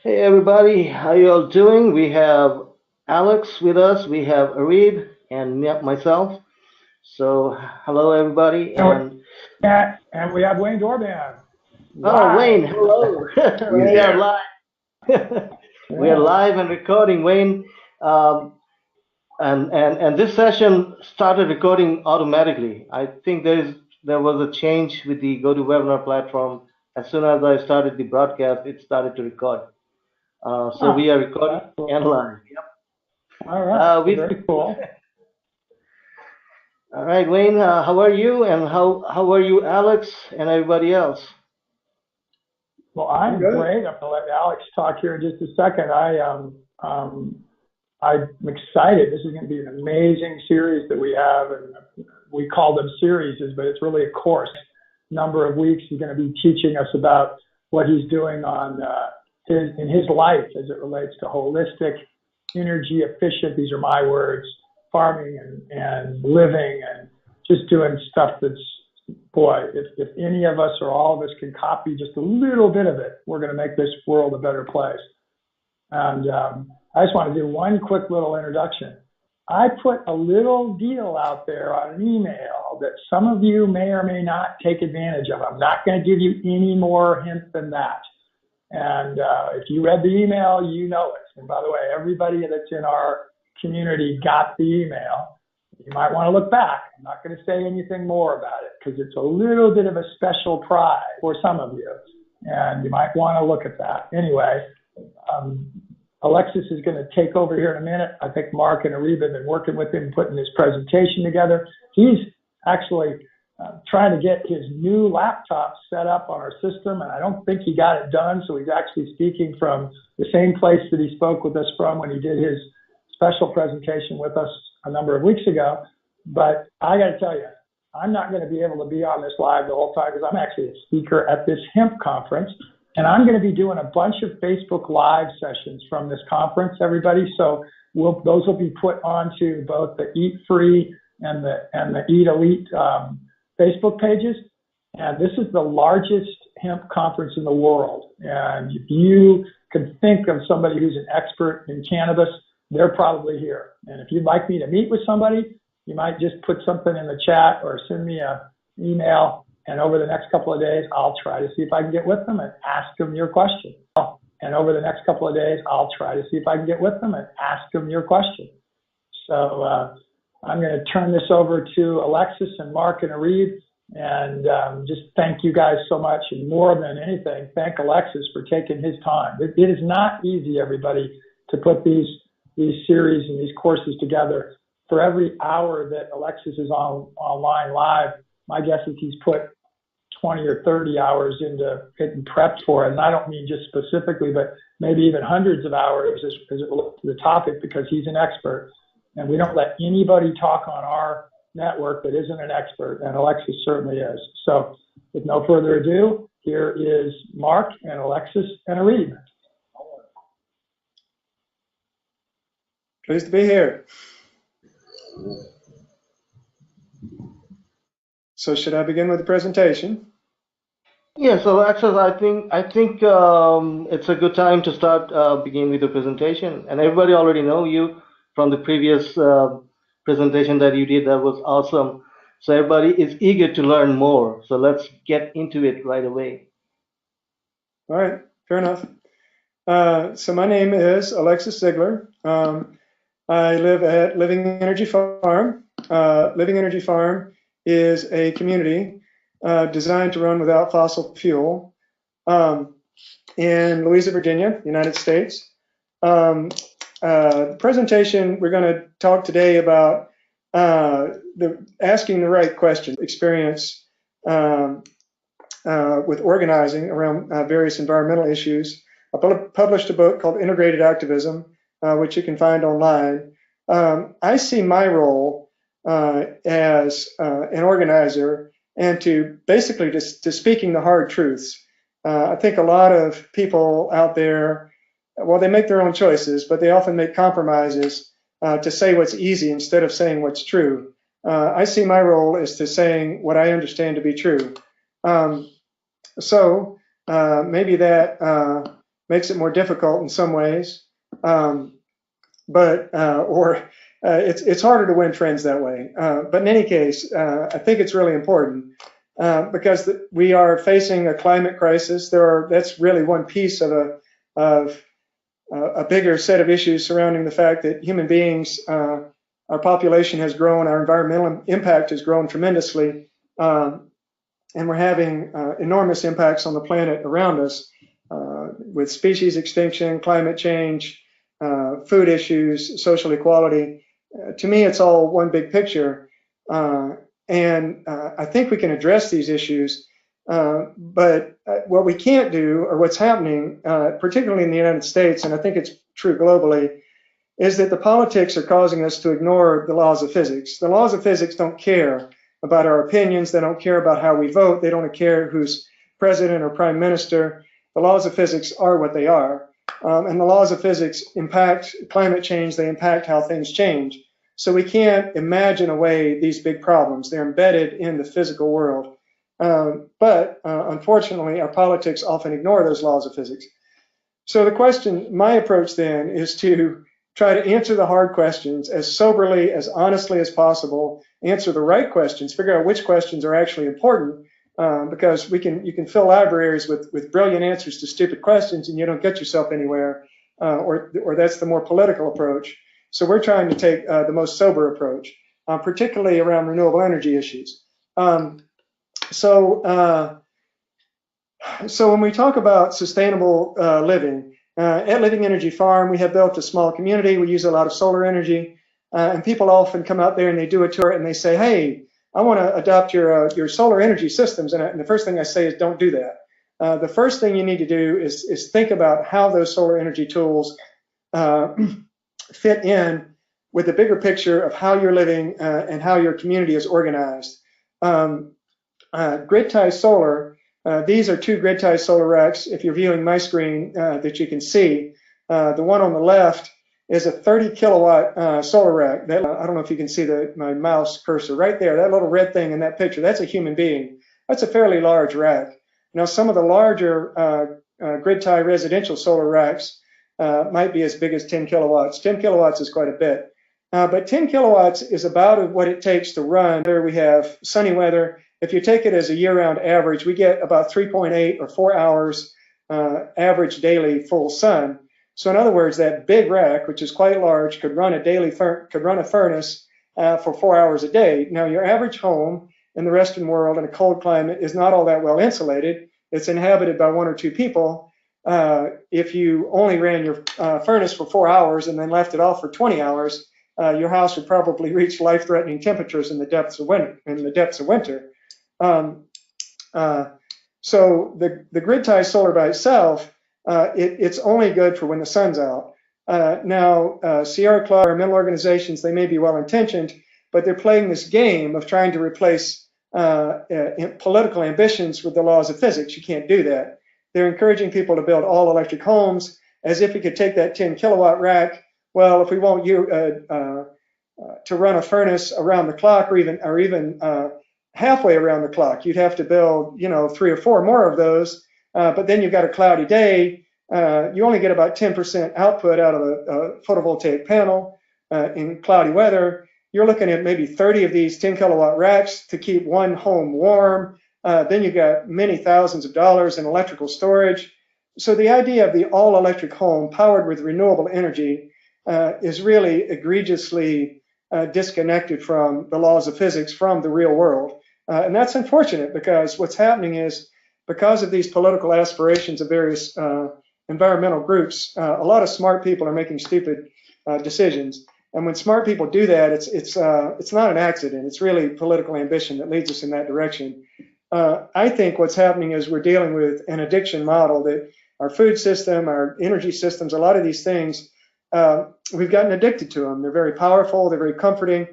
Hey everybody, how you all doing? We have Alex with us, we have Arib and myself. So hello everybody, And we, and and we have Wayne Dorban oh Wayne, live. hello. He's We are here. live. We are Yeah. live and recording, Wayne. Um, and this session started recording automatically. I think there was a change with the GoToWebinar platform. As soon as I started the broadcast, it started to record. So Oh, we are recording that's cool. and live. All right. Uh, Well, we very cool. All right, Wayne, how are you? And how are you, Alex, and everybody else? Well, I'm I'm good. great. I'm going to let Alex talk here in just a second. I'm excited. This is going to be an amazing series that we have, and we call them series, but it's really a course. Number of weeks, he's going to be teaching us about what he's doing on in his life as it relates to holistic, energy efficient. These are my words: farming and living, and just doing stuff that's, boy, if any of us or all of us can copy just a little bit of it, we're going to make this world a better place. And I just want to do one quick little introduction. I put a little deal out there on an email that some of you may or may not take advantage of. I'm not going to give you any more hint than that. And if you read the email, you know it. And by the way, everybody that's in our community got the email. You might want to look back. I'm not going to say anything more about it because it's a little bit of a special prize for some of you. And you might want to look at that. Anyway, um, Alexis is going to take over here in a minute. I think Mark and Ariba have been working with him, putting his presentation together. He's actually trying to get his new laptop set up on our system, and I don't think he got it done. So he's actually speaking from the same place that he spoke with us from when he did his special presentation with us a number of weeks ago. But I got to tell you, I'm not going to be able to be on this live the whole time because I'm actually a speaker at this hemp conference. And I'm going to be doing a bunch of Facebook Live sessions from this conference, everybody. So those will be put onto both the Eat Free and the Eat Elite Facebook pages. And this is the largest hemp conference in the world. And if you can think of somebody who's an expert in cannabis, they're probably here. And if you'd like me to meet with somebody, you might just put something in the chat or send me an email. And over the next couple of days, I'll try to see if I can get with them and ask them your question. And over the next couple of days, I'll try to see if I can get with them and ask them your question. So I'm going to turn this over to Alexis and Mark and Arif, and just thank you guys so much. And more than anything, thank Alexis for taking his time. It is not easy, everybody, to put these series and these courses together. For every hour that Alexis is online live, my guess is he's put 20 or 30 hours into getting prepped for it. And I don't mean just specifically, but maybe even hundreds of hours as it relates to the topic, because he's an expert. And we don't let anybody talk on our network that isn't an expert, and Alexis certainly is. So with no further ado, here is Mark and Alexis and Arib. Pleased to be here. So should I begin with the presentation? Yes, Alexis, I think it's a good time to start begin with the presentation. And everybody already know you from the previous presentation that you did. That was awesome. So everybody is eager to learn more. So let's get into it right away. All right, fair enough. So my name is Alexis Zeigler. I live at Living Energy Farm. Living Energy Farm is a community designed to run without fossil fuel in Louisa, Virginia, United States. Presentation, we're going to talk today about asking the right questions, experience with organizing around various environmental issues. I published a book called Integrated Activism, which you can find online. I see my role as an organizer and to basically to speaking the hard truths. I think a lot of people out there, well, they make their own choices, but they often make compromises to say what's easy instead of saying what's true. I see my role as to saying what I understand to be true. So maybe that makes it more difficult in some ways. It's harder to win friends that way. But in any case, I think it's really important because we are facing a climate crisis. That's really one piece of a bigger set of issues surrounding the fact that human beings, our population has grown, our environmental impact has grown tremendously, and we're having enormous impacts on the planet around us with species extinction, climate change, food issues, social equality. To me, it's all one big picture. And I think we can address these issues. But what we can't do, or what's happening, particularly in the United States, and I think it's true globally, is that the politics are causing us to ignore the laws of physics. The laws of physics don't care about our opinions. They don't care about how we vote. They don't care who's president or prime minister. The laws of physics are what they are. And the laws of physics impact climate change. They impact how things change. So we can't imagine away these big problems. They're embedded in the physical world. But unfortunately, our politics often ignore those laws of physics. So my approach then is to try to answer the hard questions as soberly, as honestly as possible, answer the right questions, figure out which questions are actually important, because you can fill libraries with brilliant answers to stupid questions and you don't get yourself anywhere, or that's the more political approach. So we're trying to take the most sober approach, particularly around renewable energy issues. So when we talk about sustainable living, at Living Energy Farm, we have built a small community. We use a lot of solar energy, and people often come out there and they do a tour and they say, "Hey, I want to adopt your solar energy systems." And the first thing I say is, don't do that. The first thing you need to do is think about how those solar energy tools fit in with the bigger picture of how you're living and how your community is organized. Grid-tie solar. These are two grid-tie solar racks, if you're viewing my screen, that you can see. The one on the left is a 30 kilowatt solar rack. I don't know if you can see my mouse cursor right there. That little red thing in that picture, that's a human being. That's a fairly large rack. Now, some of the larger grid-tie residential solar racks might be as big as 10 kilowatts. 10 kilowatts is quite a bit. But 10 kilowatts is about what it takes to run. There we have sunny weather. If you take it as a year-round average, we get about 3.8 or 4 hours average daily full sun. So in other words, that big rack, which is quite large, could run a furnace for 4 hours a day. Now, your average home in the Western world in a cold climate is not all that well insulated. It's inhabited by 1 or 2 people. If you only ran your furnace for 4 hours and then left it off for 20 hours, your house would probably reach life-threatening temperatures in the depths of winter. So the grid-tie solar by itself, it's only good for when the sun's out. Now, Sierra Club, environmental organizations, they may be well-intentioned, but they're playing this game of trying to replace political ambitions with the laws of physics. You can't do that. They're encouraging people to build all-electric homes as if we could take that 10 kilowatt rack. Well, if we want you to run a furnace around the clock, or even halfway around the clock, you'd have to build, 3 or 4 more of those. But then you've got a cloudy day. You only get about 10% output out of a photovoltaic panel in cloudy weather. You're looking at maybe 30 of these 10 kilowatt racks to keep one home warm. Then you've got many thousands of dollars in electrical storage. So the idea of the all-electric home powered with renewable energy is really egregiously disconnected from the laws of physics, from the real world. And that's unfortunate, because what's happening is, because of these political aspirations of various environmental groups, a lot of smart people are making stupid decisions. And when smart people do that, it's not an accident. It's really political ambition that leads us in that direction. I think what's happening is we're dealing with an addiction model, that our food system, our energy systems, a lot of these things, we've gotten addicted to them. They're very powerful. They're very comforting.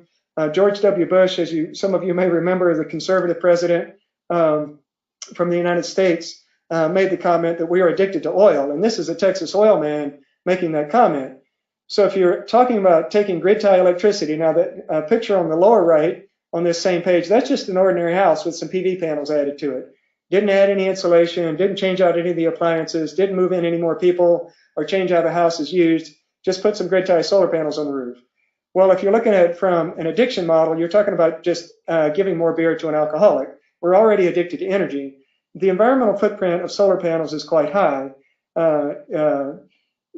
George W. Bush, some of you may remember, the conservative president from the United States, made the comment that we are addicted to oil. And this is a Texas oil man making that comment. So if you're talking about taking grid-tie electricity, now that picture on the lower right on this same page, that's just an ordinary house with some PV panels added to it. didn't add any insulation, didn't change out any of the appliances, didn't move in any more people or change how the house is used, just put some grid tie solar panels on the roof. Well, if you're looking at it from an addiction model, you're talking about just giving more beer to an alcoholic. We're already addicted to energy. The environmental footprint of solar panels is quite high.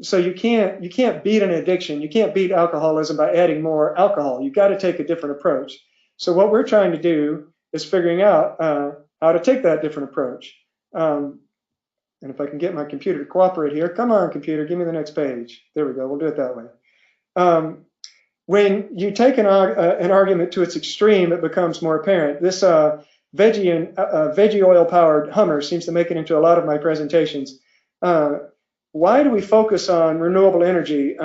So you can't beat an addiction. You can't beat alcoholism by adding more alcohol. You've got to take a different approach. So what we're trying to do is figuring out how to take that different approach. And if I can get my computer to cooperate here, come on, computer, give me the next page. There we go. We'll do it that way. When you take an argument to its extreme, it becomes more apparent. This veggie oil-powered Hummer seems to make it into a lot of my presentations. Why do we focus on renewable energy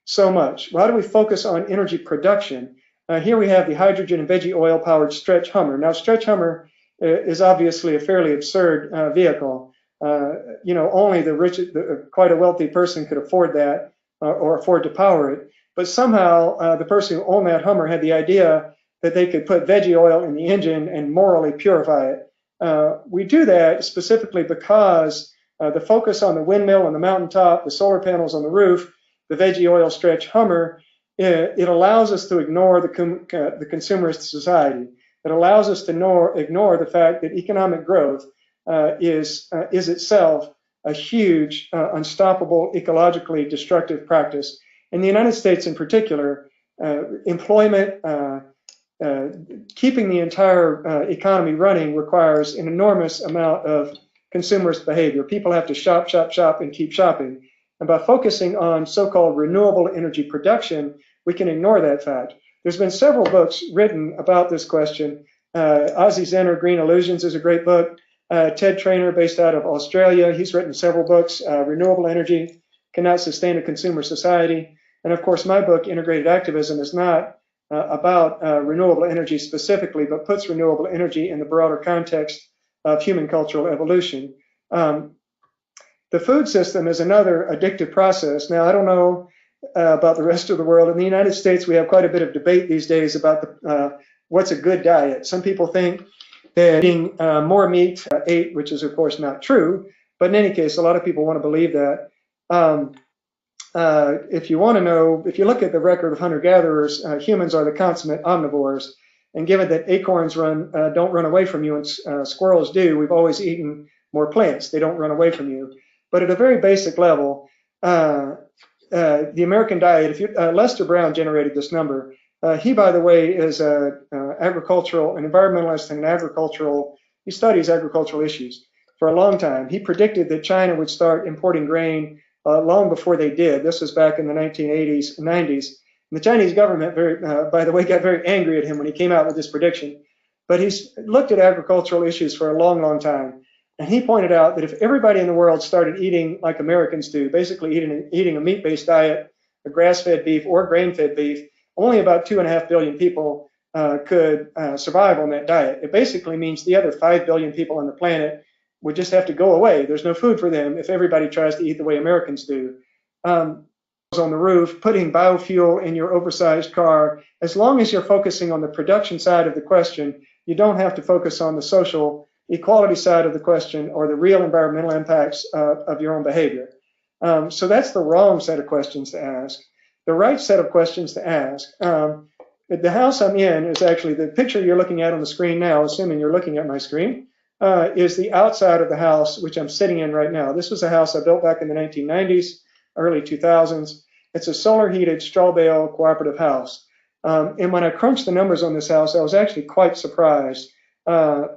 so much? Why do we focus on energy production? Here we have the hydrogen and veggie oil-powered stretch Hummer. Now, stretch Hummer is obviously a fairly absurd vehicle. Only the rich, quite a wealthy person could afford that or afford to power it. But somehow the person who owned that Hummer had the idea that they could put veggie oil in the engine and morally purify it. We do that specifically because the focus on the windmill on the mountaintop, the solar panels on the roof, the veggie oil stretch Hummer, it allows us to ignore the consumerist society. It allows us to ignore the fact that economic growth is itself a huge, unstoppable, ecologically destructive practice. In the United States in particular, employment, keeping the entire economy running requires an enormous amount of consumerist behavior. People have to shop, shop, shop, and keep shopping. And by focusing on so-called renewable energy production, we can ignore that fact. There's been several books written about this question. Ozzie Zenner, Green Illusions is a great book. Ted Trainer, based out of Australia, he's written several books. Renewable Energy Cannot Sustain a Consumer Society. And of course, my book, Integrated Activism, is not about renewable energy specifically, but puts renewable energy in the broader context of human cultural evolution. The food system is another addictive process. Now, I don't know about the rest of the world. In the United States, we have quite a bit of debate these days about what's a good diet. Some people think that eating more meat ate, which is of course not true, but in any case, a lot of people want to believe that. If you want to know, if you look at the record of hunter-gatherers, humans are the consummate omnivores. And given that acorns don't run away from you and squirrels do, we've always eaten more plants. They don't run away from you. But at a very basic level, the American diet, Lester Brown generated this number. He, by the way, is an environmentalist and he studies agricultural issues for a long time. He predicted that China would start importing grain long before they did. This was back in the 1980s and 90s. And the Chinese government, by the way, got very angry at him when he came out with this prediction. But he's looked at agricultural issues for a long, long time. And he pointed out that if everybody in the world started eating like Americans do, basically eating a meat-based diet, a grass-fed beef or grain-fed beef, only about 2.5 billion people could survive on that diet. It basically means the other 5 billion people on the planet would just have to go away. There's no food for them if everybody tries to eat the way Americans do. On the roof, putting biofuel in your oversized car, as long as you're focusing on the production side of the question, you don't have to focus on the social equality side of the question or the real environmental impacts of your own behavior. So that's the wrong set of questions to ask. The right set of questions to ask. The house I'm in is actually the picture you're looking at on the screen now, assuming you're looking at my screen, is the outside of the house, which I'm sitting in right now. This was a house I built back in the 1990s, early 2000s. It's a solar heated straw bale cooperative house. And when I crunched the numbers on this house, I was actually quite surprised.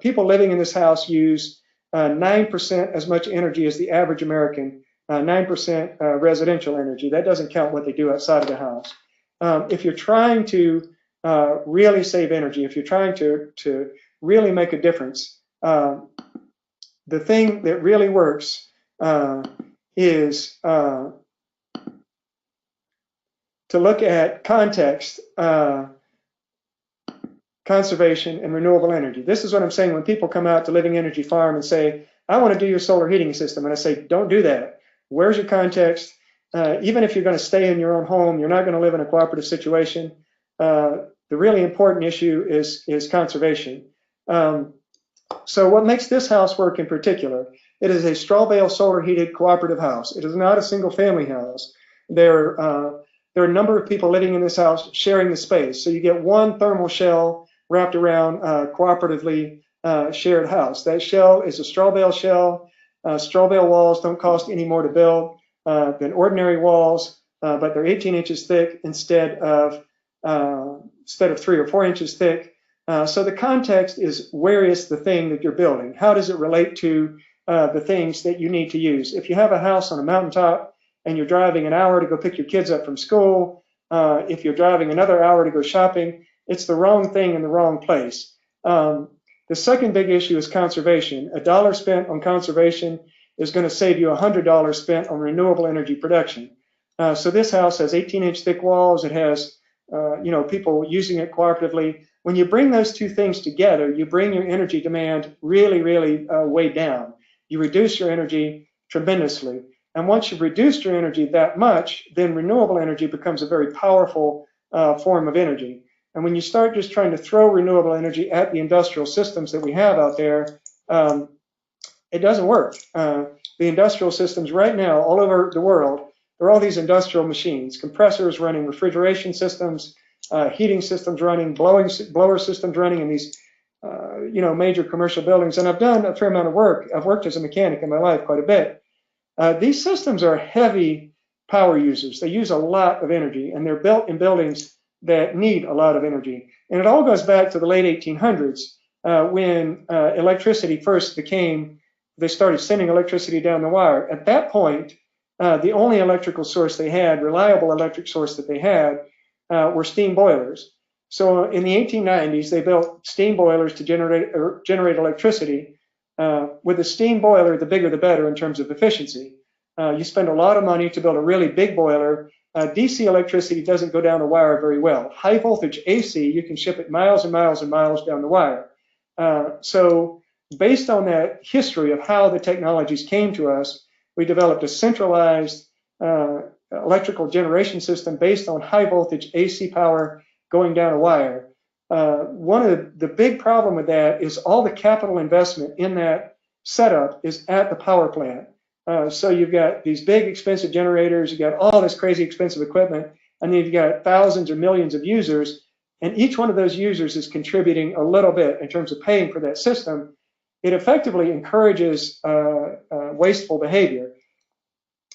People living in this house use 9% as much energy as the average American, 9% residential energy. That doesn't count what they do outside of the house. If you're trying to really save energy, if you're trying to really make a difference, the thing that really works is to look at context, conservation, and renewable energy. This is what I'm saying when people come out to Living Energy Farm and say, I want to do your solar heating system. And I say, don't do that. Where's your context? Even if you're going to stay in your own home, you're not going to live in a cooperative situation. The really important issue is conservation. So what makes this house work in particular? It is a straw bale solar heated cooperative house. It is not a single family house. There are a number of people living in this house sharing the space. So you get one thermal shell wrapped around cooperatively shared house. That shell is a straw bale shell. Straw bale walls don't cost any more to build than ordinary walls, but they're 18 inches thick instead of 3 or 4 inches thick. So the context is, where is the thing that you're building? How does it relate to the things that you need to use? If you have a house on a mountaintop and you're driving an hour to go pick your kids up from school, if you're driving another hour to go shopping, it's the wrong thing in the wrong place. The second big issue is conservation. $1 spent on conservation is going to save you $100 spent on renewable energy production. So this house has 18-inch thick walls. It has people using it cooperatively. When you bring those two things together, you bring your energy demand really, really way down. You reduce your energy tremendously. And once you've reduced your energy that much, then renewable energy becomes a very powerful form of energy. And when you start just trying to throw renewable energy at the industrial systems that we have out there, it doesn't work. The industrial systems right now all over the world, there are all these industrial machines, compressors running, refrigeration systems, heating systems running, blower systems running in these major commercial buildings. And I've done a fair amount of work. I've worked as a mechanic in my life quite a bit. These systems are heavy power users. They use a lot of energy, and they're built in buildings that need a lot of energy. And it all goes back to the late 1800s when electricity first they started sending electricity down the wire. At that point, the only electrical source they had, reliable electric source that they had, were steam boilers. So in the 1890s, they built steam boilers to generate electricity. With a steam boiler, the bigger the better in terms of efficiency. You spend a lot of money to build a really big boiler. DC electricity doesn't go down the wire very well. High voltage AC, you can ship it miles and miles and miles down the wire. So based on that history of how the technologies came to us, we developed a centralized electrical generation system based on high voltage AC power going down a wire. One of the big problem with that is all the capital investment in that setup is at the power plant. So you've got these big expensive generators, you've got all this crazy expensive equipment, and then you've got thousands or millions of users, and each one of those users is contributing a little bit in terms of paying for that system. It effectively encourages wasteful behavior.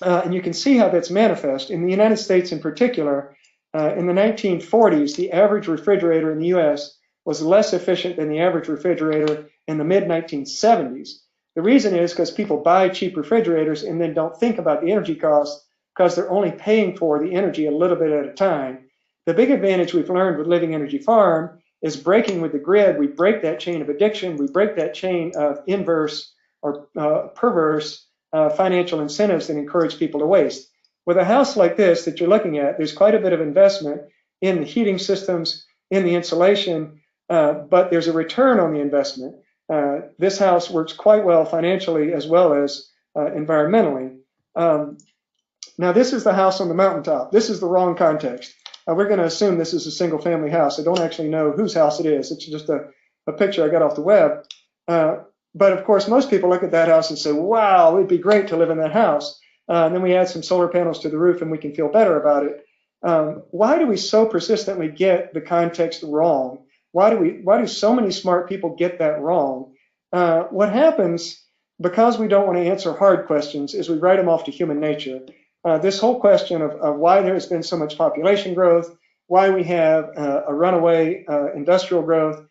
And you can see how that's manifest. In the United States in particular, in the 1940s, the average refrigerator in the US was less efficient than the average refrigerator in the mid-1970s. The reason is because people buy cheap refrigerators and then don't think about the energy costs because they're only paying for the energy a little bit at a time. The big advantage we've learned with Living Energy Farm is breaking with the grid. We break that chain of addiction. We break that chain of inverse or perverse financial incentives that encourage people to waste. With a house like this that you're looking at, there's quite a bit of investment in the heating systems, in the insulation, but there's a return on the investment. This house works quite well financially as well as environmentally. Now, this is the house on the mountaintop. This is the wrong context. We're going to assume this is a single-family house. I don't actually know whose house it is. It's just a picture I got off the web. But, of course, most people look at that house and say, wow, it'd be great to live in that house. And then we add some solar panels to the roof and we can feel better about it. Why do we so persistently get the context wrong? Why do so many smart people get that wrong? What happens, because we don't want to answer hard questions, is we write them off to human nature. This whole question of why there has been so much population growth, why we have a runaway industrial growth,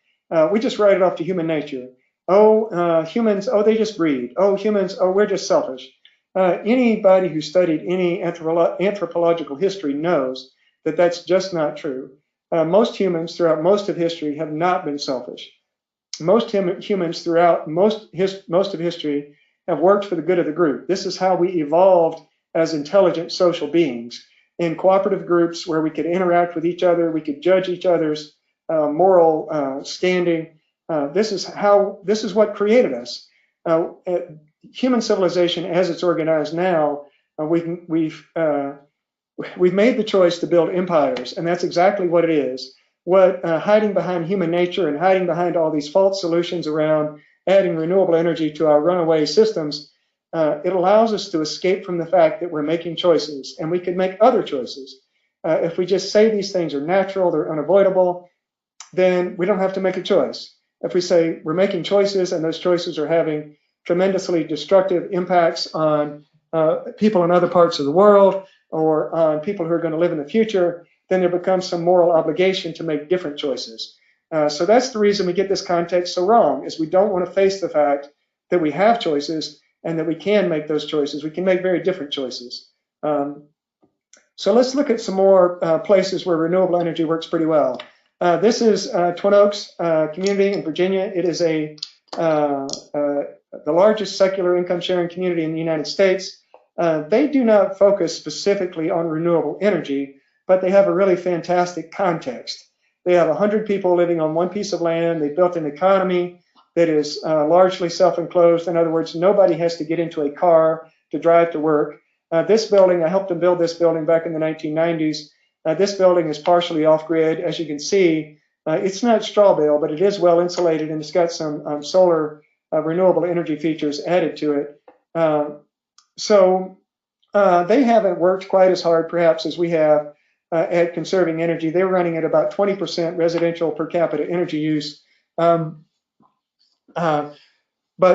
we just write it off to human nature. Humans, they just breed. Humans, we're just selfish. Anybody who studied any anthropological history knows that that's just not true. Most humans throughout most of history have not been selfish. Most humans throughout most of history have worked for the good of the group. This is how we evolved as intelligent social beings in cooperative groups where we could interact with each other, we could judge each other's moral standing. This is what created us. Human civilization, as it's organized now, we've made the choice to build empires, and that's exactly what it is. What hiding behind human nature and hiding behind all these false solutions around adding renewable energy to our runaway systems, it allows us to escape from the fact that we're making choices, and we could make other choices. If we just say these things are natural, they're unavoidable, then we don't have to make a choice. If we say we're making choices and those choices are having tremendously destructive impacts on people in other parts of the world or on people who are going to live in the future, then there becomes some moral obligation to make different choices. So that's the reason we get this context so wrong, is we don't want to face the fact that we have choices and that we can make those choices. We can make very different choices. So let's look at some more places where renewable energy works pretty well. This is Twin Oaks community in Virginia. It is the largest secular income sharing community in the United States. They do not focus specifically on renewable energy, but they have a really fantastic context. They have 100 people living on one piece of land. They built an economy that is largely self-enclosed. In other words, nobody has to get into a car to drive to work. This building, I helped them build this building back in the 1990s. This building is partially off-grid. As you can see, it's not straw bale, but it is well insulated, and it's got some solar renewable energy features added to it. So they haven't worked quite as hard, perhaps, as we have at conserving energy. They're running at about 20% residential per capita energy use. But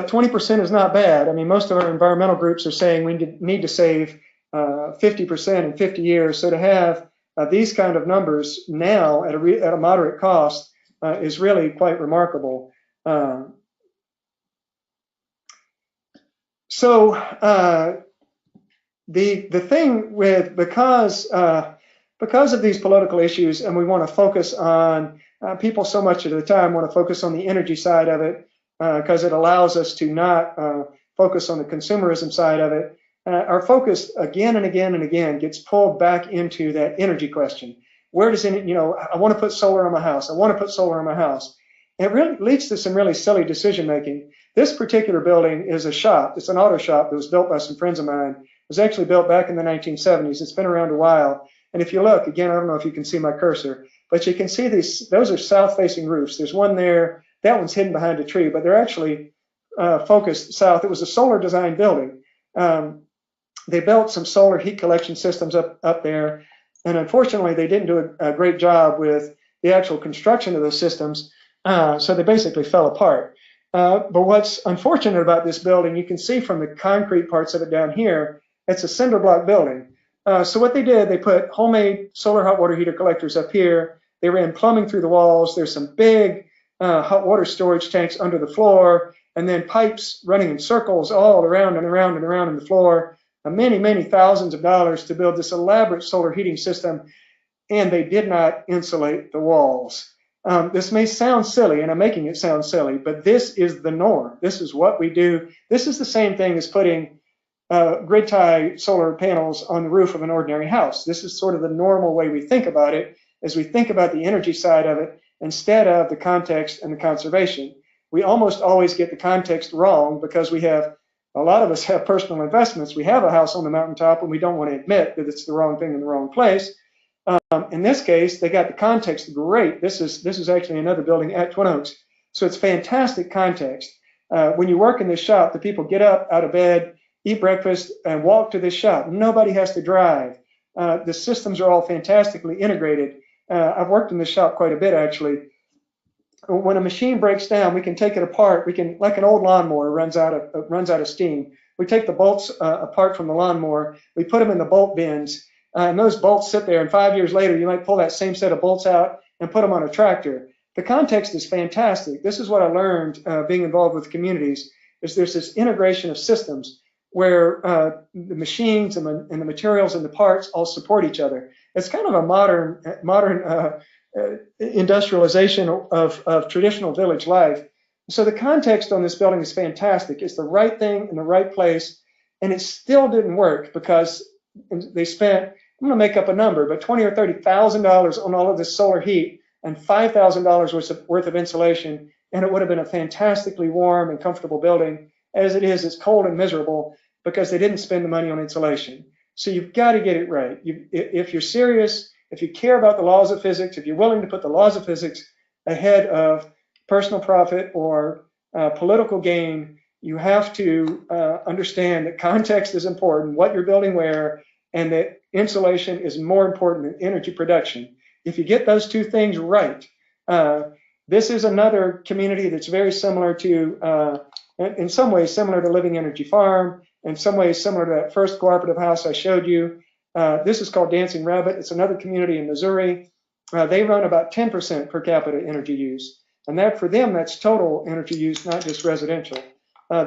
20% is not bad. I mean, most of our environmental groups are saying we need to save 50% in 50 years. So to have these kind of numbers now at a moderate cost is really quite remarkable. So the thing with, because of these political issues, and we want to focus on people so much of the time want to focus on the energy side of it, because it allows us to not focus on the consumerism side of it. Our focus again and again and again gets pulled back into that energy question. Where does it, I want to put solar on my house. I want to put solar on my house. And it really leads to some really silly decision making. This particular building is a shop. It's an auto shop that was built by some friends of mine. It was actually built back in the 1970s. It's been around a while. And if you look, again, I don't know if you can see my cursor, but you can see those are south-facing roofs. There's one there. That one's hidden behind a tree, but they're actually focused south. It was a solar design building. They built some solar heat collection systems up there, and unfortunately, they didn't do a great job with the actual construction of those systems, so they basically fell apart. But what's unfortunate about this building, you can see from the concrete parts of it down here, it's a cinder block building. So what they did, they put homemade solar hot water heater collectors up here. They ran plumbing through the walls. There's some big hot water storage tanks under the floor, and then pipes running in circles all around and around and around in the floor. Many, many thousands of dollars to build this elaborate solar heating system, and they did not insulate the walls. This may sound silly, and I'm making it sound silly, but this is the norm. This is what we do. This is the same thing as putting grid tie solar panels on the roof of an ordinary house. This is sort of the normal way we think about it, as we think about the energy side of it instead of the context and the conservation. We almost always get the context wrong because a lot of us have personal investments. We have a house on the mountaintop and we don't want to admit that it's the wrong thing in the wrong place. In this case, they got the context great. This is actually another building at Twin Oaks. So it's fantastic context. When you work in this shop, the people get up out of bed, eat breakfast, and walk to this shop. Nobody has to drive. The systems are all fantastically integrated. I've worked in this shop quite a bit, actually. When a machine breaks down, we can take it apart. We can, like an old lawnmower runs out of steam. We take the bolts apart from the lawnmower. We put them in the bolt bins, and those bolts sit there. And 5 years later, you might pull that same set of bolts out and put them on a tractor. The context is fantastic. This is what I learned being involved with communities. Is there's this integration of systems where the machines and the materials and the parts all support each other. It's kind of a modern industrialization of traditional village life. So the context on this building is fantastic. It's the right thing in the right place, and it still didn't work because they spent, I'm going to make up a number, but $20,000 or $30,000 on all of this solar heat and $5,000 worth of insulation, and it would have been a fantastically warm and comfortable building. As it is, it's cold and miserable because they didn't spend the money on insulation. So you've got to get it right. If you're serious, if you care about the laws of physics, if you're willing to put the laws of physics ahead of personal profit or political gain, you have to understand that context is important, what you're building where, and that insulation is more important than energy production. If you get those two things right, this is another community that's very similar to, in some ways, similar to Living Energy Farm, in some ways similar to that first cooperative house I showed you. This is called Dancing Rabbit. It's another community in Missouri. They run about 10% per capita energy use. And that for them, that's total energy use, not just residential.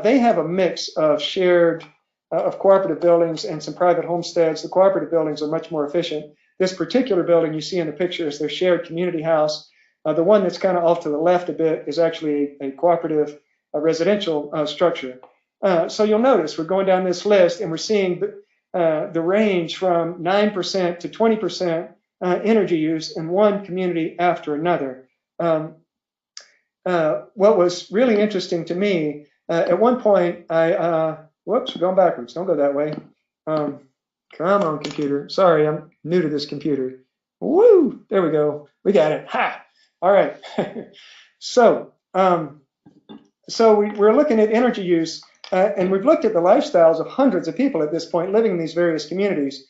They have a mix of shared, of cooperative buildings and some private homesteads. The cooperative buildings are much more efficient. This particular building you see in the picture is their shared community house. The one that's kind of off to the left a bit is actually a cooperative residential structure. So you'll notice we're going down this list and we're seeing the range from 9% to 20% energy use in one community after another. What was really interesting to me, at one point, whoops, we're going backwards. Don't go that way. Come on, computer. Sorry, I'm new to this computer. Woo! There we go. We got it. Ha! All right. So we're looking at energy use, and we've looked at the lifestyles of hundreds of people at this point living in these various communities.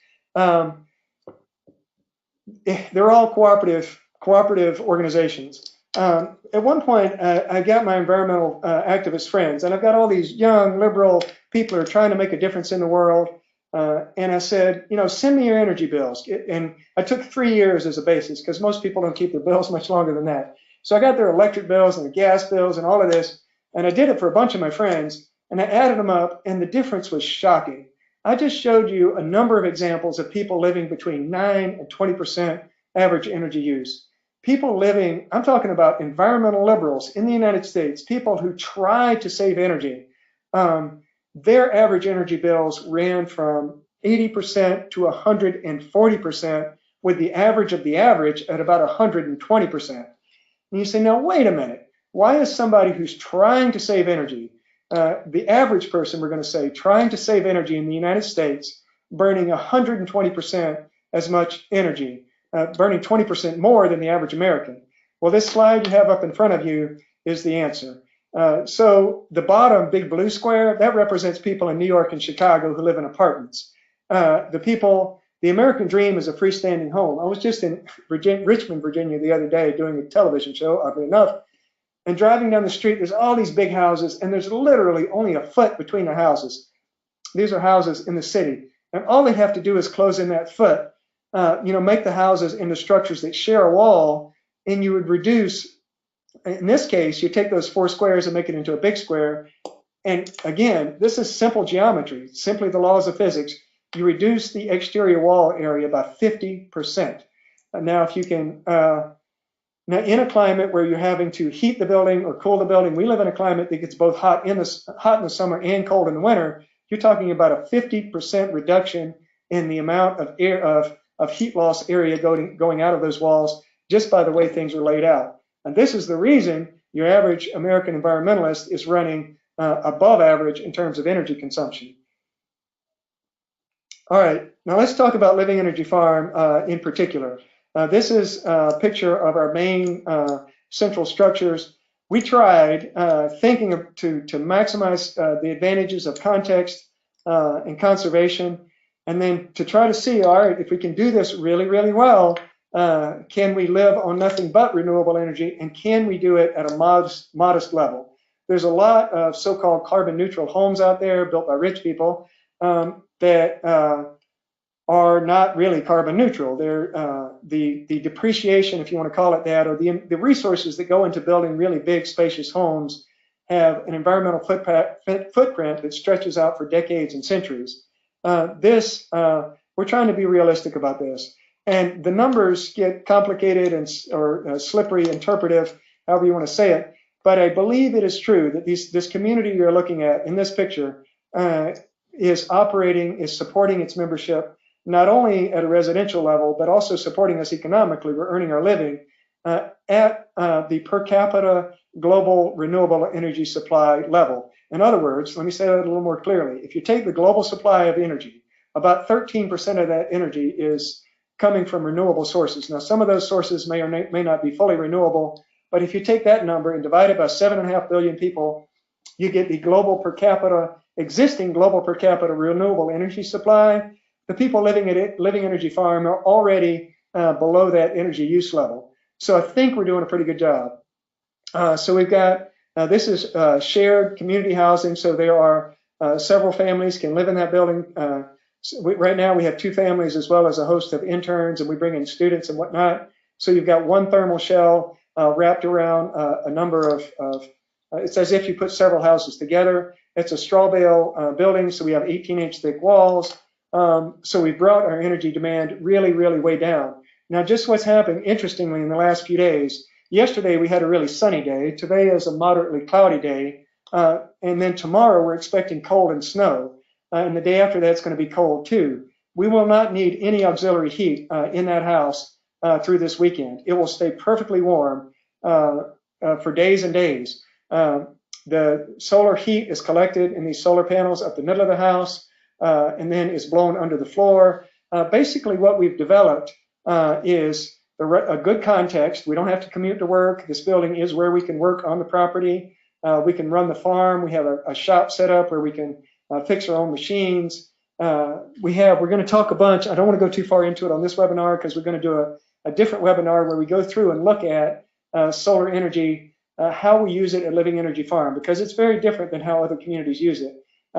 They're all cooperative organizations. At one point, I got my environmental activist friends, and I've got all these young liberal people who are trying to make a difference in the world. And I said, send me your energy bills. And I took 3 years as a basis because most people don't keep their bills much longer than that. So I got their electric bills and the gas bills and all of this. And I did it for a bunch of my friends. And I added them up, and the difference was shocking. I just showed you a number of examples of people living between 9 and 20% average energy use. People living, I'm talking about environmental liberals in the United States, people who try to save energy. Their average energy bills ran from 80% to 140%, with the average of the average at about 120%. And you say, now, wait a minute. Why is somebody who's trying to save energy, the average person, we're going to say, trying to save energy in the United States, burning 120% as much energy, burning 20% more than the average American? Well, this slide you have up in front of you is the answer. So the bottom big blue square, that represents people in New York and Chicago who live in apartments. The American dream is a freestanding home. I was just in Richmond, Virginia the other day doing a television show, oddly enough, and driving down the street, there's all these big houses, and there's literally only a foot between the houses. These are houses in the city, and all they have to do is close in that foot, make the houses into structures that share a wall, and you would reduce. In this case, you take those 4 squares and make it into a big square. And again, this is simple geometry, simply the laws of physics. You reduce the exterior wall area by 50%. Now, if you can, now in a climate where you're having to heat the building or cool the building, we live in a climate that gets both hot in the summer and cold in the winter. You're talking about a 50% reduction in the amount of air of heat loss area going out of those walls just by the way things are laid out. And this is the reason your average American environmentalist is running above average in terms of energy consumption. All right, now let's talk about Living Energy Farm in particular. This is a picture of our main central structures. We tried thinking to maximize the advantages of context and conservation, and then to try to see, all right, if we can do this really, really well, can we live on nothing but renewable energy, and can we do it at a modest level? There's a lot of so-called carbon neutral homes out there built by rich people that are not really carbon neutral. They're the depreciation, if you want to call it that, or the resources that go into building really big, spacious homes have an environmental footprint that stretches out for decades and centuries. We're trying to be realistic about this. And the numbers get complicated or slippery, interpretive, however you want to say it. But I believe it is true that this community you're looking at in this picture is supporting its membership, not only at a residential level, but also supporting us economically. We're earning our living at the per capita global renewable energy supply level. In other words, let me say that a little more clearly. If you take the global supply of energy, about 13% of that energy is coming from renewable sources. Now, some of those sources may or may not be fully renewable, but if you take that number and divide it by 7.5 billion people, You get the existing global per capita renewable energy supply. The people living at Living Energy Farm are already below that energy use level. So I think we're doing a pretty good job. So we've got, this is shared community housing, so there are several families can live in that building. Right now we have 2 families as well as a host of interns, and we bring in students and whatnot. So you've got one thermal shell wrapped around a number of it's as if you put several houses together. It's a straw bale building, so we have 18-inch thick walls. So we brought our energy demand really, really way down. Now, just what's happened, interestingly, in the last few days, yesterday we had a really sunny day. Today is a moderately cloudy day. And then tomorrow we're expecting cold and snow. And the day after that's going to be cold too. We will not need any auxiliary heat in that house through this weekend. It will stay perfectly warm for days and days. The solar heat is collected in these solar panels up the middle of the house and then is blown under the floor. Basically what we've developed is a good context. We don't have to commute to work. This building is where we can work on the property. We can run the farm. We have a shop set up where we can fix our own machines. We're going to talk a bunch. I don't want to go too far into it on this webinar because we're going to do a different webinar where we go through and look at solar energy, how we use it at Living Energy Farm, because it's very different than how other communities use it.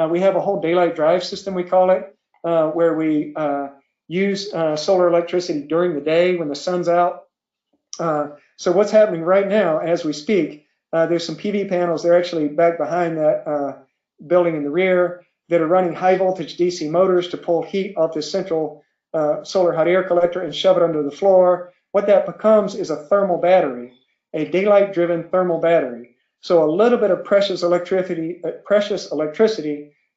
We have a whole daylight drive system, we call it, where we use solar electricity during the day when the sun's out. So what's happening right now as we speak, there's some PV panels. They're actually back behind that building in the rear that are running high voltage DC motors to pull heat off this central solar hot air collector and shove it under the floor. What that becomes is a thermal battery, a daylight driven thermal battery. So a little bit of precious electricity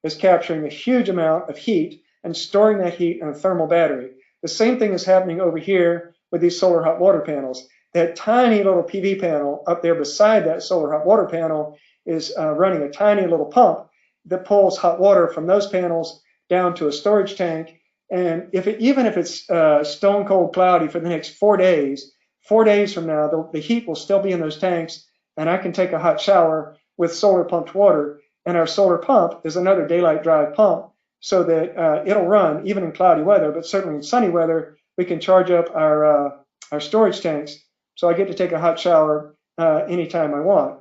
is capturing a huge amount of heat and storing that heat in a thermal battery. The same thing is happening over here with these solar hot water panels. That tiny little PV panel up there beside that solar hot water panel is running a tiny little pump that pulls hot water from those panels down to a storage tank. And even if it's stone cold cloudy for the next 4 days, 4 days from now, the heat will still be in those tanks, and I can take a hot shower with solar pumped water. And our solar pump is another daylight drive pump, so that it'll run even in cloudy weather, but certainly in sunny weather, we can charge up our storage tanks. So I get to take a hot shower anytime I want.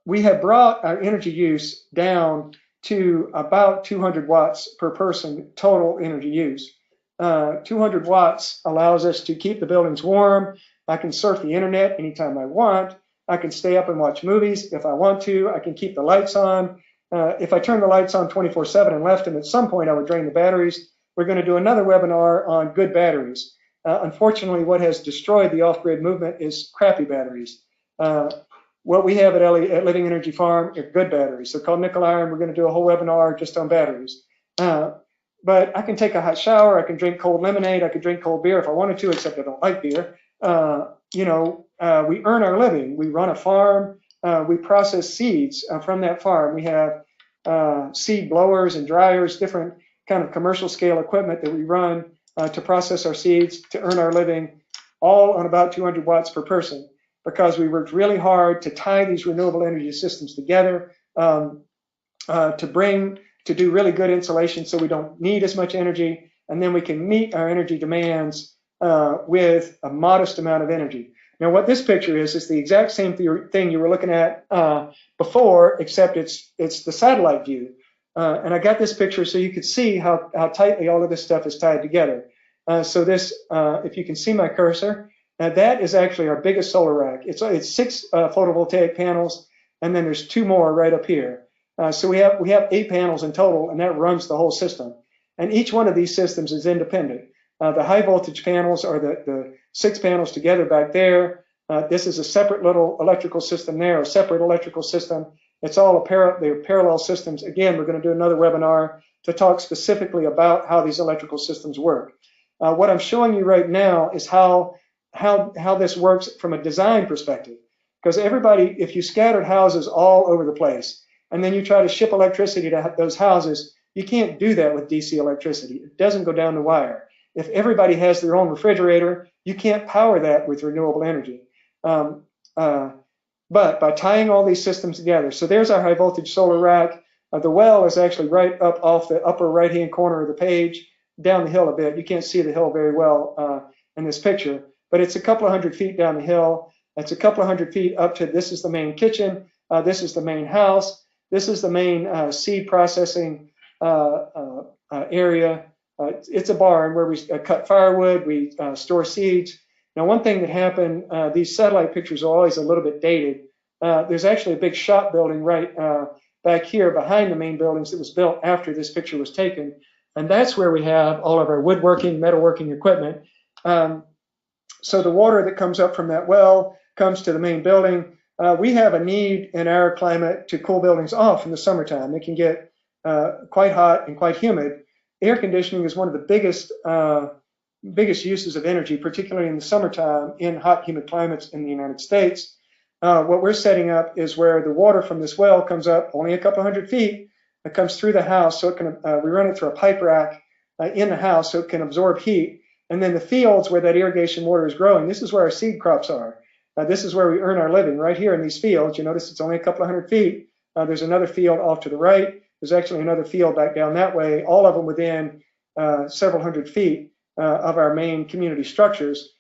We have brought our energy use down to about 200 watts per person total energy use. 200 watts allows us to keep the buildings warm. I can surf the internet anytime I want. I can stay up and watch movies if I want to. I can keep the lights on. If I turn the lights on 24/7 and left them, at some point I would drain the batteries. We're going to do another webinar on good batteries. Unfortunately, what has destroyed the off-grid movement is crappy batteries. What we have at Living Energy Farm are good batteries. They're called nickel iron. We're going to do a whole webinar just on batteries. But I can take a hot shower. I can drink cold lemonade. I could drink cold beer if I wanted to, except I don't like beer. We earn our living. We run a farm. We process seeds from that farm. We have seed blowers and dryers, different kind of commercial scale equipment that we run to process our seeds, to earn our living, all on about 200 watts per person, because we worked really hard to tie these renewable energy systems together to do really good insulation so we don't need as much energy, and then we can meet our energy demands with a modest amount of energy. Now, what this picture is the exact same thing you were looking at before, except it's the satellite view. And I got this picture so you could see how tightly all of this stuff is tied together. So this, if you can see my cursor, now that is actually our biggest solar rack. It's 6 photovoltaic panels, and then there's 2 more right up here. So we have 8 panels in total, and that runs the whole system. And each one of these systems is independent. The high voltage panels are the 6 panels together back there. This is a separate little electrical system there, a separate electrical system. It's all they're parallel systems. Again, we're going to do another webinar to talk specifically about how these electrical systems work. What I'm showing you right now is how this works from a design perspective. Because everybody, if you scattered houses all over the place, and then you try to ship electricity to those houses, you can't do that with DC electricity. It doesn't go down the wire. If everybody has their own refrigerator, you can't power that with renewable energy. But by tying all these systems together, so there's our high voltage solar rack. The well is actually right up off the upper right-hand corner of the page, down the hill a bit. You can't see the hill very well in this picture, but it's a couple of 100 feet down the hill. It's a couple of 100 feet up to, this is the main kitchen. This is the main house. This is the main seed processing area. It's a barn where we cut firewood, we store seeds. Now, one thing that happened, these satellite pictures are always a little bit dated. There's actually a big shop building right back here behind the main buildings that was built after this picture was taken. And that's where we have all of our woodworking, metalworking equipment. So the water that comes up from that well comes to the main building. We have a need in our climate to cool buildings off in the summertime. It can get quite hot and quite humid. Air conditioning is one of the biggest uses of energy, particularly in the summertime in hot, humid climates in the United States. What we're setting up is where the water from this well comes up only a couple 100 feet. It comes through the house, so it can. We run it through a pipe rack in the house, so it can absorb heat. And then the fields where that irrigation water is growing, this is where our seed crops are. This is where we earn our living, right here in these fields. You notice it's only a couple of 100 feet. There's another field off to the right. There's actually another field back down that way, all of them within several 100 feet of our main community structures.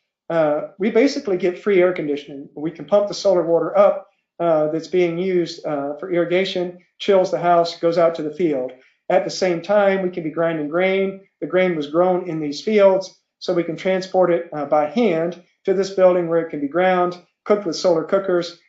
We basically get free air conditioning. We can pump the solar water up that's being used for irrigation, chills the house, goes out to the field. At the same time, we can be grinding grain. The grain was grown in these fields, so we can transport it by hand to this building where it can be ground, cooked with solar cookers.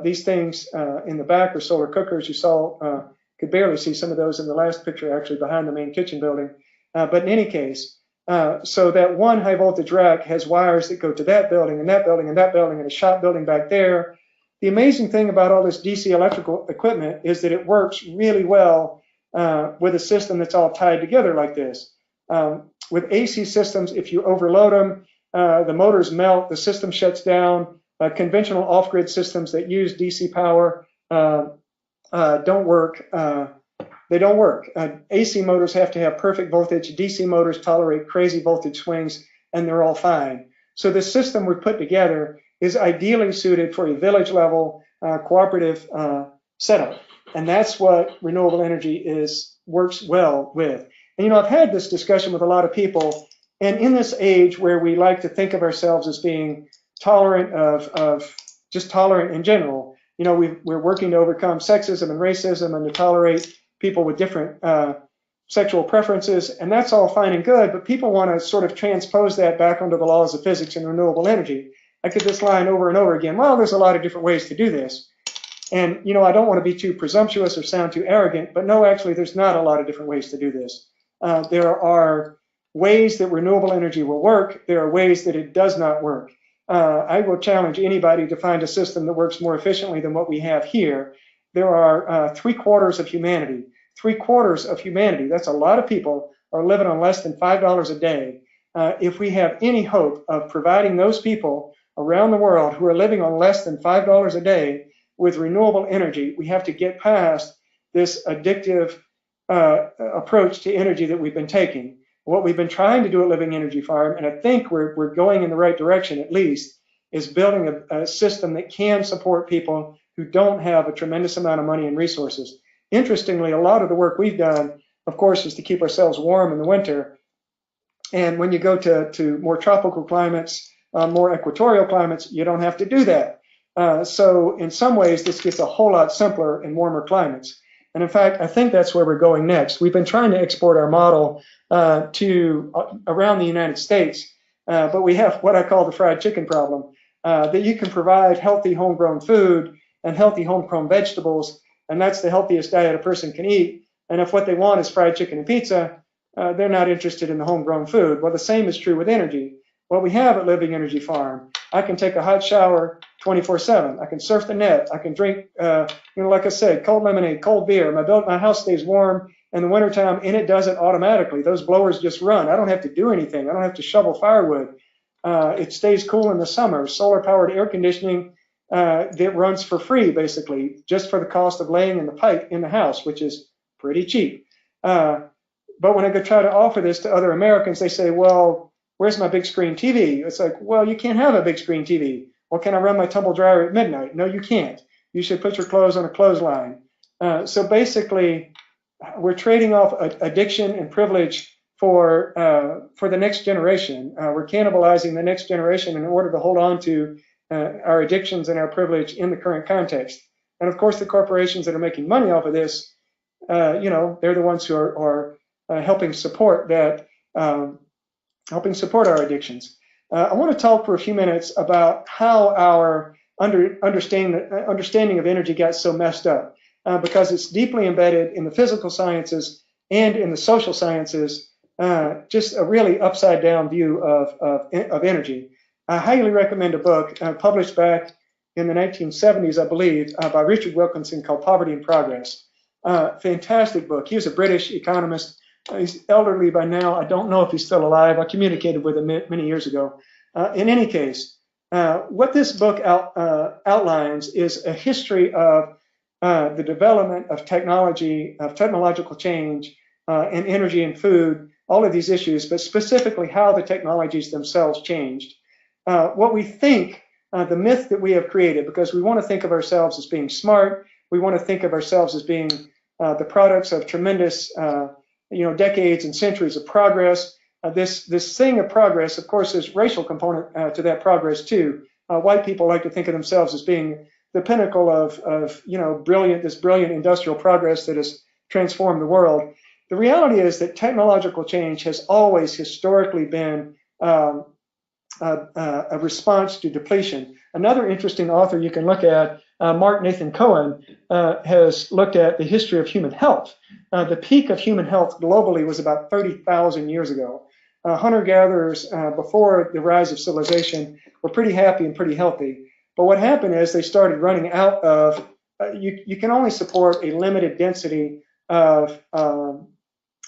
These things in the back are solar cookers. You saw, could barely see some of those in the last picture, actually behind the main kitchen building. But in any case, so that one high voltage rack has wires that go to that building and that building and that building and a shop building back there. The amazing thing about all this DC electrical equipment is that it works really well with a system that's all tied together like this. With AC systems, if you overload them, the motors melt, the system shuts down. Conventional off-grid systems that use DC power don't work. They don't work. AC motors have to have perfect voltage. DC motors tolerate crazy voltage swings, and they're all fine. So the system we've put together is ideally suited for a village level cooperative setup. And that's what renewable energy works well with. And, you know, I've had this discussion with a lot of people, and in this age where we like to think of ourselves as being tolerant of just tolerant in general, you know, we're working to overcome sexism and racism and to tolerate people with different sexual preferences, and that's all fine and good, but people want to sort of transpose that back onto the laws of physics and renewable energy. I get this line over and over again, well, there's a lot of different ways to do this. And, you know, I don't want to be too presumptuous or sound too arrogant, but no, actually, there's not a lot of different ways to do this. There are ways that renewable energy will work. There are ways that it does not work. I will challenge anybody to find a system that works more efficiently than what we have here. There are 3/4 of humanity. 3/4 of humanity, that's a lot of people, are living on less than $5 a day. If we have any hope of providing those people around the world who are living on less than $5 a day with renewable energy, we have to get past this addictive approach to energy that we've been taking. What we've been trying to do at Living Energy Farm, and I think we're going in the right direction at least, is building a system that can support people who don't have a tremendous amount of money and resources. Interestingly, a lot of the work we've done, of course, is to keep ourselves warm in the winter. And when you go to more tropical climates, more equatorial climates, you don't have to do that. So in some ways, this gets a whole lot simpler in warmer climates. And in fact, I think that's where we're going next. We've been trying to export our model to around the United States, but we have what I call the fried chicken problem, that you can provide healthy homegrown food and healthy homegrown vegetables, and that's the healthiest diet a person can eat. And if what they want is fried chicken and pizza, they're not interested in the homegrown food. Well, the same is true with energy. What we have at Living Energy Farm, I can take a hot shower 24/7. I can surf the net. I can drink, like I said, cold lemonade, cold beer. My house stays warm in the wintertime, and it does it automatically. Those blowers just run. I don't have to do anything. I don't have to shovel firewood. It stays cool in the summer. Solar-powered air conditioning that runs for free, basically, just for the cost of laying in the pipe in the house, which is pretty cheap. But when I go try to offer this to other Americans, they say, well, where's my big screen TV? It's like, well, you can't have a big screen TV. Well, can I run my tumble dryer at midnight? No, you can't. You should put your clothes on a clothesline. So basically, we're trading off addiction and privilege for the next generation. We're cannibalizing the next generation in order to hold on to our addictions and our privilege in the current context. And of course, the corporations that are making money off of this, they're the ones who are helping support that, helping support our addictions. I want to talk for a few minutes about how our understanding of energy got so messed up, because it's deeply embedded in the physical sciences and in the social sciences, just a really upside down view of energy. I highly recommend a book published back in the 1970s, I believe, by Richard Wilkinson, called Poverty and Progress. Fantastic book. He was a British economist. He's elderly by now. I don't know if he's still alive. I communicated with him many years ago. In any case, what this book outlines is a history of the development of technology, of technological change, and energy and food, all of these issues, but specifically how the technologies themselves changed. What we think, the myth that we have created, because we want to think of ourselves as being smart, we want to think of ourselves as being the products of tremendous decades and centuries of progress. This thing of progress, of course, there's racial component to that progress too. White people like to think of themselves as being the pinnacle of this brilliant industrial progress that has transformed the world. The reality is that technological change has always historically been a response to depletion. Another interesting author you can look at, Mark Nathan Cohen, has looked at the history of human health. The peak of human health globally was about 30,000 years ago. Hunter-gatherers, before the rise of civilization, were pretty happy and pretty healthy. But what happened is they started running out of, you can only support a limited density of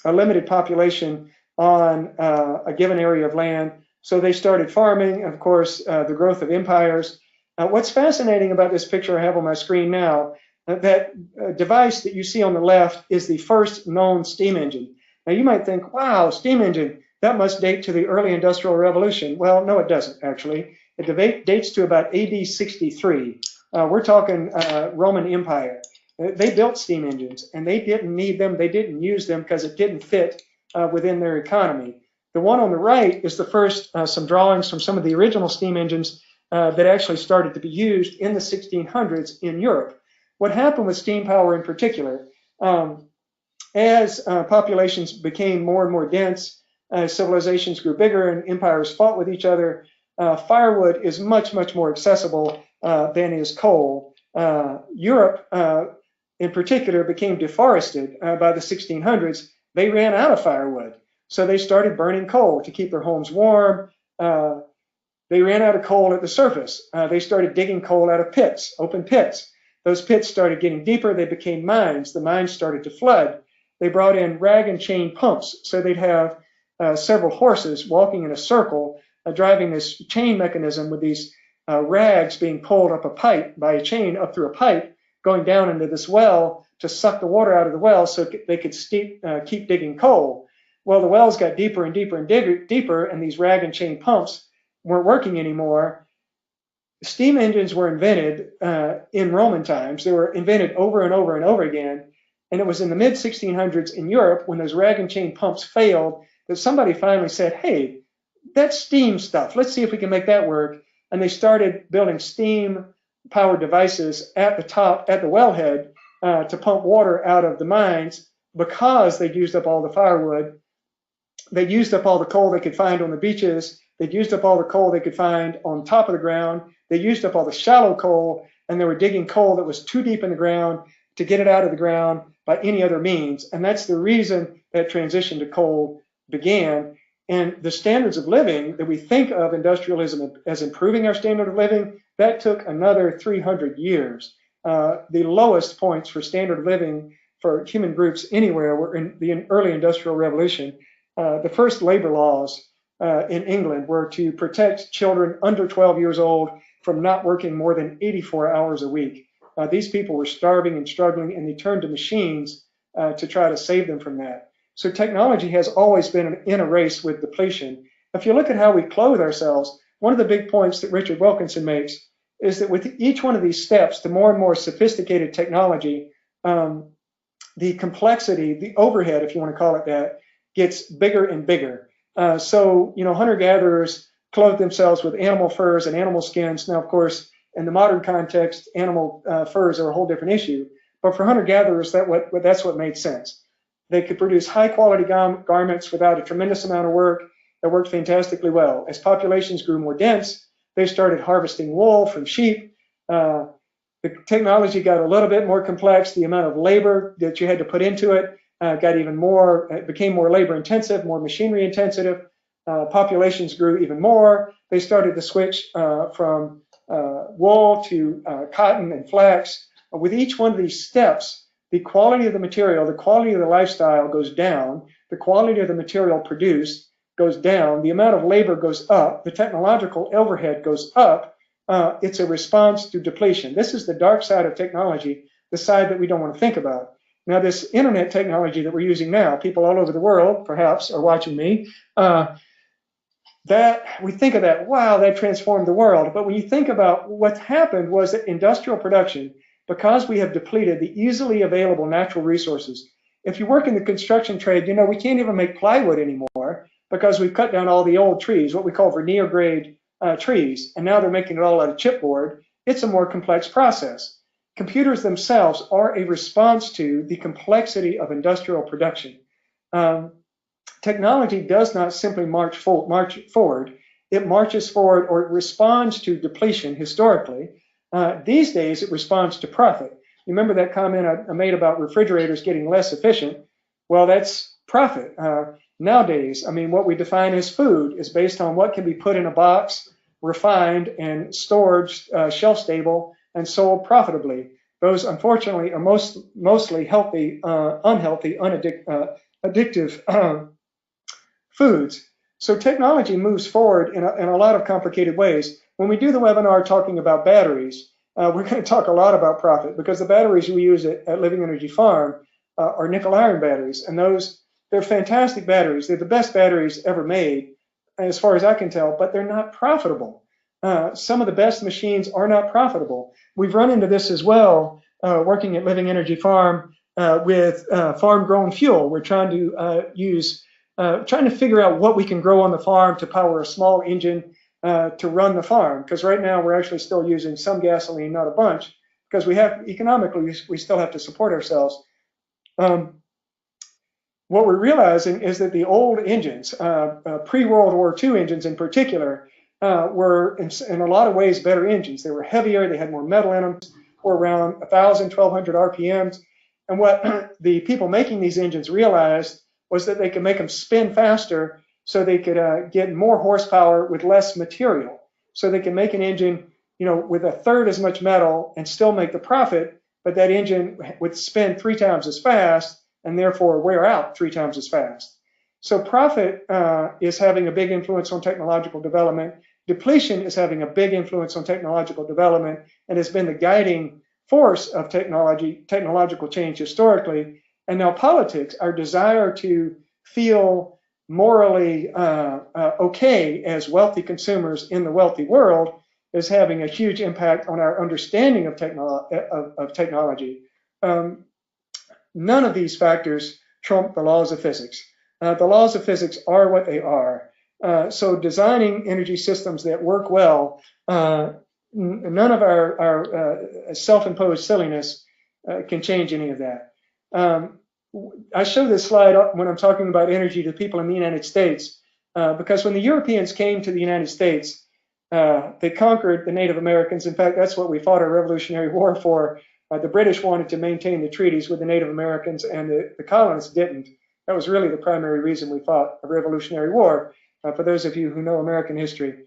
a limited population on a given area of land. So they started farming, and of course, the growth of empires. What's fascinating about this picture I have on my screen now, that device that you see on the left is the first known steam engine. Now you might think, wow, steam engine, that must date to the early Industrial Revolution. Well, no, it doesn't actually. It dates to about AD 63. We're talking Roman Empire. They built steam engines, and they didn't need them. They didn't use them because it didn't fit within their economy. The one on the right is the first, some drawings from some of the original steam engines that actually started to be used in the 1600s in Europe. What happened with steam power in particular, as populations became more and more dense, civilizations grew bigger and empires fought with each other, firewood is much, much more accessible than is coal. Europe, in particular, became deforested by the 1600s. They ran out of firewood. So they started burning coal to keep their homes warm. They ran out of coal at the surface. They started digging coal out of pits, open pits. Those pits started getting deeper. They became mines. The mines started to flood. They brought in rag and chain pumps. So they'd have several horses walking in a circle, driving this chain mechanism with these rags being pulled up a pipe by a chain up through a pipe, going down into this well to suck the water out of the well so they could keep digging coal. Well, the wells got deeper and deeper and deeper, and these rag and chain pumps weren't working anymore. Steam engines were invented in Roman times. They were invented over and over and over again. And it was in the mid-1600s in Europe, when those rag and chain pumps failed, that somebody finally said, hey, that's steam stuff. Let's see if we can make that work. And they started building steam-powered devices at the top, at the wellhead, to pump water out of the mines, because they'd used up all the firewood. They used up all the coal they could find on the beaches. They'd used up all the coal they could find on top of the ground. They used up all the shallow coal, and they were digging coal that was too deep in the ground to get it out of the ground by any other means. And that's the reason that transition to coal began. And the standards of living that we think of industrialism as improving our standard of living, that took another 300 years. The lowest points for standard of living for human groups anywhere were in the early Industrial Revolution. The first labor laws in England were to protect children under 12 years old from not working more than 84 hours a week. These people were starving and struggling, and they turned to machines to try to save them from that. So technology has always been in a race with depletion. If you look at how we clothe ourselves, one of the big points that Richard Wilkinson makes is that with each one of these steps to more and more sophisticated technology, the complexity, the overhead, if you want to call it that, gets bigger and bigger. So, hunter-gatherers clothe themselves with animal furs and animal skins. Now, of course, in the modern context, animal furs are a whole different issue. But for hunter-gatherers, that's what made sense. They could produce high-quality garments without a tremendous amount of work. That worked fantastically well. As populations grew more dense, they started harvesting wool from sheep. The technology got a little bit more complex. The amount of labor that you had to put into it got even more, it became more labor intensive, more machinery intensive. Populations grew even more. They started to switch from wool to cotton and flax. With each one of these steps, the quality of the material, the quality of the lifestyle goes down. The quality of the material produced goes down. The amount of labor goes up. The technological overhead goes up. It's a response to depletion. This is the dark side of technology, the side that we don't want to think about. Now, this internet technology that we're using now, people all over the world, perhaps, are watching me, that we think of that, wow, that transformed the world. But when you think about what happened was that industrial production, because we have depleted the easily available natural resources, if you work in the construction trade, we can't even make plywood anymore because we've cut down all the old trees, what we call veneer grade trees, and now they're making it all out of chipboard. It's a more complex process. Computers themselves are a response to the complexity of industrial production. Technology does not simply march forward. It marches forward, or it responds to depletion historically. These days, it responds to profit. You remember that comment I made about refrigerators getting less efficient? Well, that's profit. Nowadays, what we define as food is based on what can be put in a box, refined, and stored shelf stable and sold profitably. Those, unfortunately, are mostly healthy, unhealthy, addictive foods. So technology moves forward in a lot of complicated ways. When we do the webinar talking about batteries, we're going to talk a lot about profit, because the batteries we use at Living Energy Farm are nickel iron batteries, and they're fantastic batteries. They're the best batteries ever made, as far as I can tell, but they're not profitable. Some of the best machines are not profitable. We've run into this as well, working at Living Energy Farm with farm-grown fuel. We're trying to figure out what we can grow on the farm to power a small engine to run the farm. Because right now we're actually still using some gasoline, not a bunch, because economically we still have to support ourselves. What we're realizing is that the old engines, pre-World War II engines in particular, were in a lot of ways better engines. They were heavier, they had more metal in them, were around 1,000, 1,200 RPMs. And what the people making these engines realized was that they could make them spin faster, so they could get more horsepower with less material. So they can make an engine, with a third as much metal and still make the profit, but that engine would spin 3 times as fast and therefore wear out 3 times as fast. So profit is having a big influence on technological development. Depletion is having a big influence on technological development and has been the guiding force of technological change historically. And now politics, our desire to feel morally okay as wealthy consumers in the wealthy world, is having a huge impact on our understanding of technology. None of these factors trump the laws of physics. The laws of physics are what they are. So designing energy systems that work well, none of our self-imposed silliness can change any of that. I show this slide when I'm talking about energy to people in the United States, because when the Europeans came to the United States, they conquered the Native Americans. In fact, that's what we fought our Revolutionary War for. The British wanted to maintain the treaties with the Native Americans, and the colonists didn't. That was really the primary reason we fought a Revolutionary War, for those of you who know American history.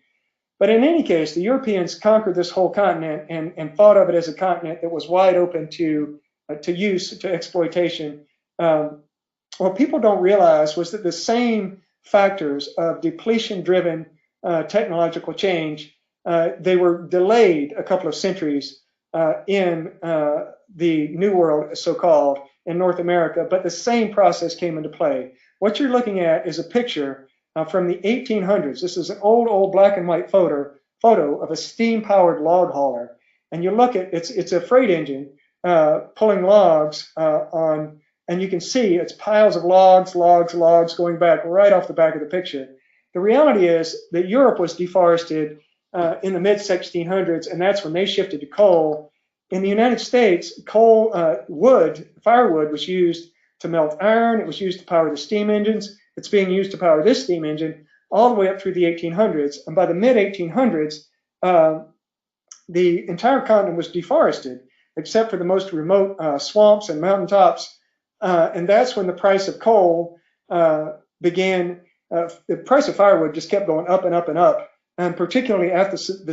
But in any case, the Europeans conquered this whole continent and thought of it as a continent that was wide open to use, to exploitation. What people don't realize was that the same factors of depletion-driven technological change, they were delayed a couple of centuries in the New World, so-called, in North America, but the same process came into play. What you're looking at is a picture from the 1800s. This is an old black and white photo photo of a steam-powered log hauler, and you look at it's a freight engine pulling logs and you can see it's piles of logs going back right off the back of the picture. The reality is that Europe was deforested in the mid-1600s, and that's when they shifted to coal. In the United States, firewood was used to melt iron. It was used to power the steam engines. It's being used to power this steam engine all the way up through the 1800s. And by the mid-1800s, the entire continent was deforested, except for the most remote swamps and mountaintops. And that's when the price of coal began. The price of firewood just kept going up and up and up. And particularly after the